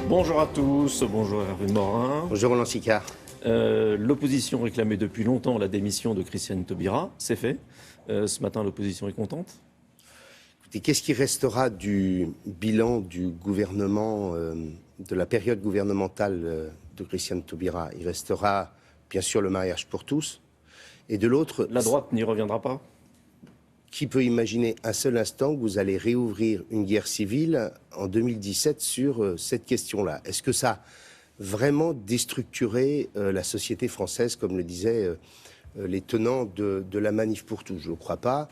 Bonjour à tous, bonjour Hervé Morin. Bonjour Roland Sicard. L'opposition réclamait depuis longtemps la démission de Christiane Taubira, c'est fait. Ce matin, l'opposition est contente. Écoutez, qu'est-ce qui restera du bilan du gouvernement, de la période gouvernementale de Christiane Taubira? Il restera bien sûr le mariage pour tous. Et de l'autre... La droite n'y reviendra pas? Qui peut imaginer un seul instant que vous allez réouvrir une guerre civile en 2017 sur cette question-là? Est-ce que ça a vraiment déstructuré la société française, comme le disaient les tenants de la manif pour tous? Je ne le crois pas.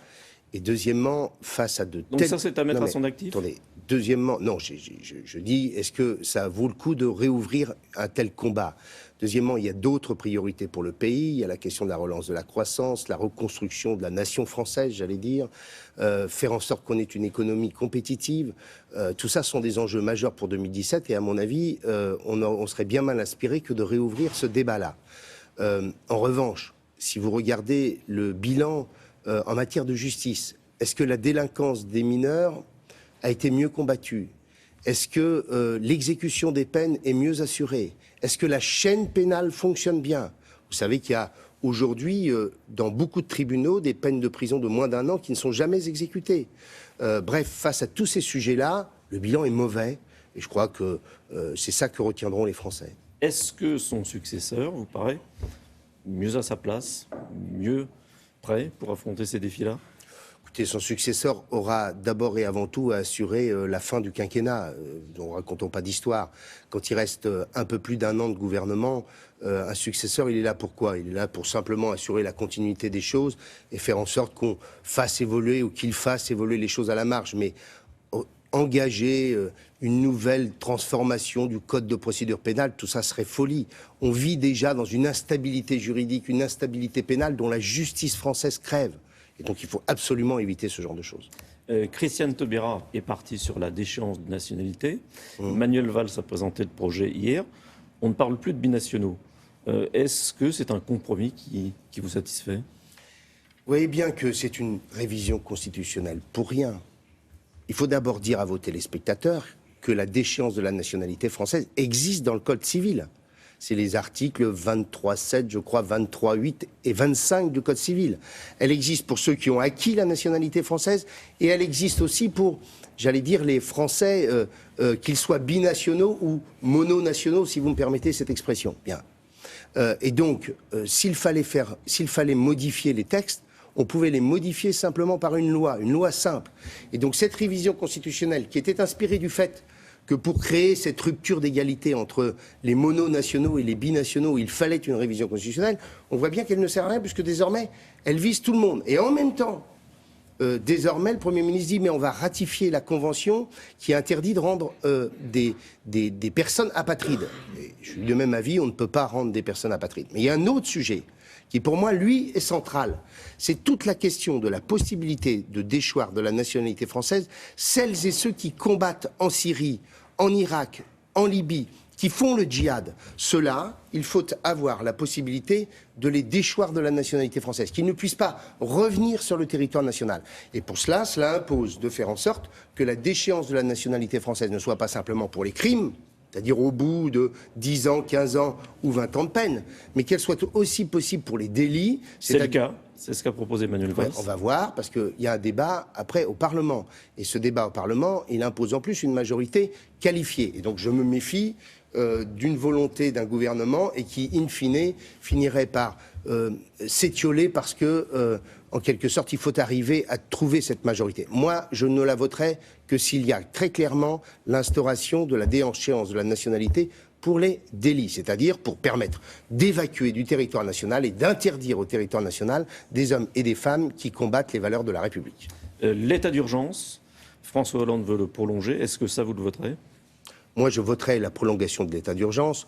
Et deuxièmement, face à de tels... Donc ça, c'est à mettre à son actif? Attendez, deuxièmement, non, je dis, est-ce que ça vaut le coup de réouvrir un tel combat? Deuxièmement, il y a d'autres priorités pour le pays. Il y a la question de la relance de la croissance, la reconstruction de la nation française, j'allais dire, faire en sorte qu'on ait une économie compétitive. Tout ça sont des enjeux majeurs pour 2017 et à mon avis, on serait bien mal inspiré que de réouvrir ce débat-là. En revanche, si vous regardez le bilan en matière de justice, est-ce que la délinquance des mineurs a été mieux combattue? Est-ce que l'exécution des peines est mieux assurée? Est-ce que la chaîne pénale fonctionne bien? Vous savez qu'il y a aujourd'hui, dans beaucoup de tribunaux, des peines de prison de moins d'1 an qui ne sont jamais exécutées. Bref, face à tous ces sujets-là, le bilan est mauvais. Et je crois que c'est ça que retiendront les Français. Est-ce que son successeur vous paraît mieux à sa place, mieux prêt pour affronter ces défis-là? Écoutez, son successeur aura d'abord et avant tout à assurer la fin du quinquennat. Ne racontons pas d'histoire. Quand il reste un peu plus d'1 an de gouvernement, un successeur, il est là pour quoi? Il est là pour simplement assurer la continuité des choses et faire en sorte qu'on fasse évoluer ou qu'il fasse évoluer les choses à la marge. Mais engager une nouvelle transformation du code de procédure pénale, tout ça serait folie. On vit déjà dans une instabilité juridique, une instabilité pénale dont la justice française crève. Et donc il faut absolument éviter ce genre de choses. Christiane Taubira est partie sur la déchéance de nationalité. Manuel Valls a présenté le projet hier. On ne parle plus de binationaux. Est-ce que c'est un compromis qui vous satisfait? Vous voyez bien que c'est une révision constitutionnelle pour rien. Il faut d'abord dire à vos téléspectateurs que la déchéance de la nationalité française existe dans le Code civil. C'est les articles 23.7, je crois, 23.8 et 25 du Code civil. Elle existe pour ceux qui ont acquis la nationalité française et elle existe aussi pour, j'allais dire, les Français, qu'ils soient binationaux ou mononationaux, si vous me permettez cette expression. Bien. Et donc, s'il fallait modifier les textes, on pouvait les modifier simplement par une loi simple. Et donc cette révision constitutionnelle qui était inspirée du fait que pour créer cette rupture d'égalité entre les mononationaux et les binationaux, il fallait une révision constitutionnelle, on voit bien qu'elle ne sert à rien puisque désormais, elle vise tout le monde. Et en même temps, désormais, le Premier ministre dit mais on va ratifier la Convention qui interdit de rendre des personnes apatrides. Et je suis de même avis, on ne peut pas rendre des personnes apatrides. Mais il y a un autre sujet qui pour moi, lui, est central. C'est toute la question de la possibilité de déchoir de la nationalité française celles et ceux qui combattent en Syrie, en Irak, en Libye, qui font le djihad. Ceux-là, il faut avoir la possibilité de les déchoir de la nationalité française, qu'ils ne puissent pas revenir sur le territoire national. Et pour cela, cela impose de faire en sorte que la déchéance de la nationalité française ne soit pas simplement pour les crimes, c'est-à-dire au bout de 10 ans, 15 ans ou 20 ans de peine, mais qu'elle soit aussi possible pour les délits. C'est le cas, c'est ce qu'a proposé Manuel Valls. On va voir, parce qu'il y a un débat après au Parlement. Et ce débat au Parlement, il impose en plus une majorité qualifiée. Et donc je me méfie d'une volonté d'un gouvernement et qui, in fine, finirait par s'étioler parce que, en quelque sorte, il faut arriver à trouver cette majorité. Moi, je ne la voterai que s'il y a très clairement l'instauration de la déchéance de la nationalité pour les délits, c'est-à-dire pour permettre d'évacuer du territoire national et d'interdire au territoire national des hommes et des femmes qui combattent les valeurs de la République. L'état d'urgence, François Hollande veut le prolonger. Est-ce que ça, vous le voterez? Moi, je voterai la prolongation de l'état d'urgence.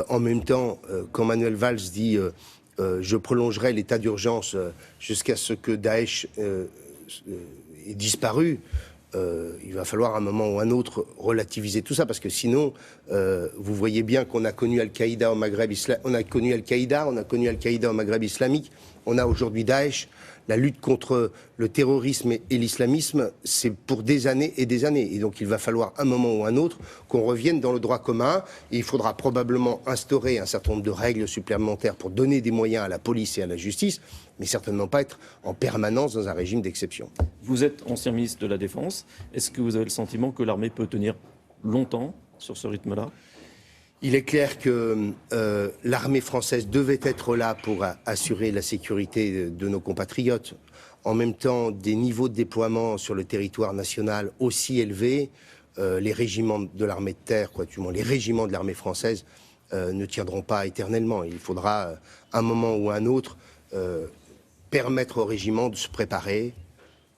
En même temps, quand Manuel Valls dit je prolongerai l'état d'urgence jusqu'à ce que Daesh ait disparu, il va falloir à un moment ou à un autre relativiser tout ça, parce que sinon, vous voyez bien qu'on a connu Al-Qaïda au Maghreb islamique, on a connu Al-Qaïda au Maghreb islamique, on a aujourd'hui Daesh. la lutte contre le terrorisme et l'islamisme, c'est pour des années et des années. Et donc il va falloir un moment ou un autre qu'on revienne dans le droit commun. Et il faudra probablement instaurer un certain nombre de règles supplémentaires pour donner des moyens à la police et à la justice, mais certainement pas être en permanence dans un régime d'exception. Vous êtes ancien ministre de la Défense. Est-ce que vous avez le sentiment que l'armée peut tenir longtemps sur ce rythme-là ? Il est clair que l'armée française devait être là pour assurer la sécurité de nos compatriotes. En même temps, des niveaux de déploiement sur le territoire national aussi élevés, les régiments de l'armée de terre, du moins les régiments de l'armée française, ne tiendront pas éternellement. Il faudra, un moment ou un autre, permettre aux régiments de se préparer,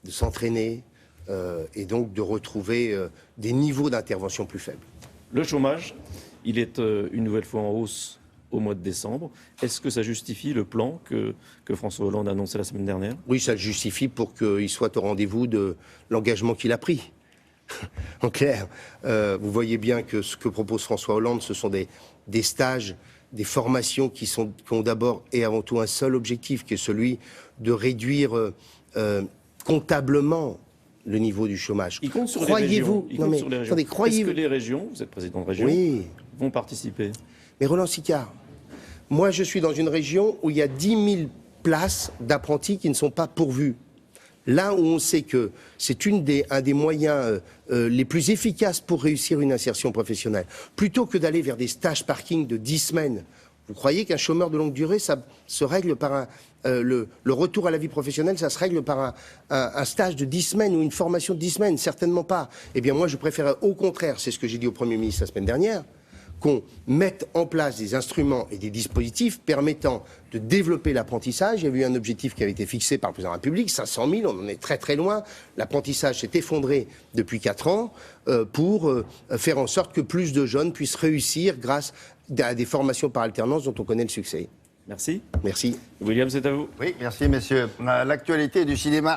de s'entraîner, et donc de retrouver des niveaux d'intervention plus faibles. Le chômage, il est une nouvelle fois en hausse au mois de décembre. Est-ce que ça justifie le plan que François Hollande a annoncé la semaine dernière ? Oui, ça le justifie pour qu'il soit au rendez-vous de l'engagement qu'il a pris. En clair, vous voyez bien que ce que propose François Hollande, ce sont des stages, des formations qui ont d'abord et avant tout un seul objectif, qui est celui de réduire comptablement le niveau du chômage. Il compte sur les régions. Croyez-vous Est-ce que les régions, vous êtes président de région, oui, vont participer ? Mais Roland Sicard, moi je suis dans une région où il y a 10 000 places d'apprentis qui ne sont pas pourvues. Là où on sait que c'est un des moyens les plus efficaces pour réussir une insertion professionnelle, plutôt que d'aller vers des stages parking de 10 semaines. Vous croyez qu'un chômeur de longue durée, ça se règle par le retour à la vie professionnelle, ça se règle par un stage de 10 semaines ou une formation de 10 semaines? Certainement pas. Eh bien moi je préférerais au contraire, c'est ce que j'ai dit au Premier ministre la semaine dernière, qu'on mette en place des instruments et des dispositifs permettant de développer l'apprentissage. Il y avait eu un objectif qui avait été fixé par le président de la République, 500 000, on en est très très loin. L'apprentissage s'est effondré depuis 4 ans pour faire en sorte que plus de jeunes puissent réussir grâce à des formations par alternance dont on connaît le succès. Merci. Merci. William, c'est à vous. Oui, merci messieurs. L'actualité du cinéma